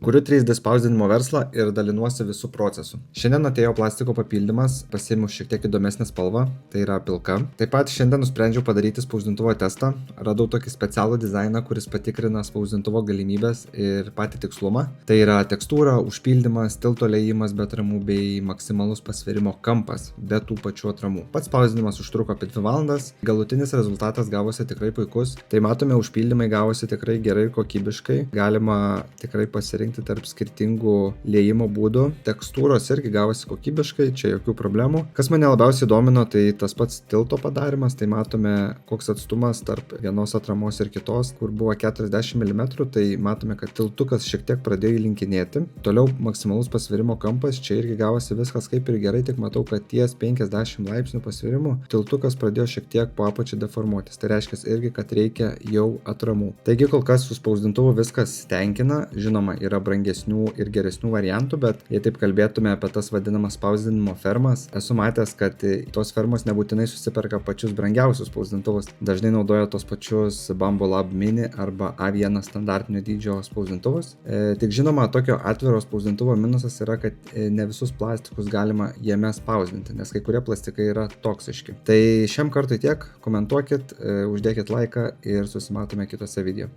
Kuriu 3D spausdinimo verslą ir dalinuosi visų procesų. Šiandien atėjo plastiko papildymas, pasiėmiau šiek tiek įdomesnę spalvą, tai yra pilka. Taip pat šiandien nusprendžiau padaryti spausdintuvo testą. Radau tokį specialų dizainą, kuris patikrina spausdintuvo galimybės ir patį tikslumą. Tai yra tekstūra, užpildymas, tilto liejimas be atramų bei maksimalus pasvėrimo kampas be tų pačių atramų. Pats spausdinimas užtruko apie 2 valandas, galutinis rezultatas gavosi tikrai puikus. Tai matome, užpildymai gavosi tikrai gerai ir kokybiškai. Galima tikrai pasirinkti tarp skirtingų liejimo būdų. Tekstūros irgi gavosi kokybiškai, čia jokių problemų. Kas mane labiausiai domino, tai tas pats tilto padarimas. Tai matome, koks atstumas tarp vienos atramos ir kitos, kur buvo 40 mm, tai matome, kad tiltukas šiek tiek pradėjo įlinkinėti. Toliau maksimalus pasvėrimo kampas, čia irgi gavosi viskas kaip ir gerai, tik matau, kad ties 50 laipsnių pasvėrimų tiltukas pradėjo šiek tiek po apačią deformuotis. Tai reiškia irgi, kad reikia jau atramų. Taigi kol kas su spausdintuvu viskas tenkina. Žinoma, yra brangesnių ir geresnių variantų, bet jei taip kalbėtume apie tas vadinamas spausdinimo fermas, esu matęs, kad tos fermos nebūtinai susiperka pačius brangiausius spausdintuvus. Dažnai naudoja tos pačius Bambolab Mini arba A1 standartinio dydžio spausdintuvus. Tik žinoma, tokio atviro spausdintuvo minusas yra, kad ne visus plastikus galima jame spausdinti, nes kai kurie plastikai yra toksiški. Tai šiam kartui tiek, komentuokit, uždėkit laiką ir susimatome kitose video.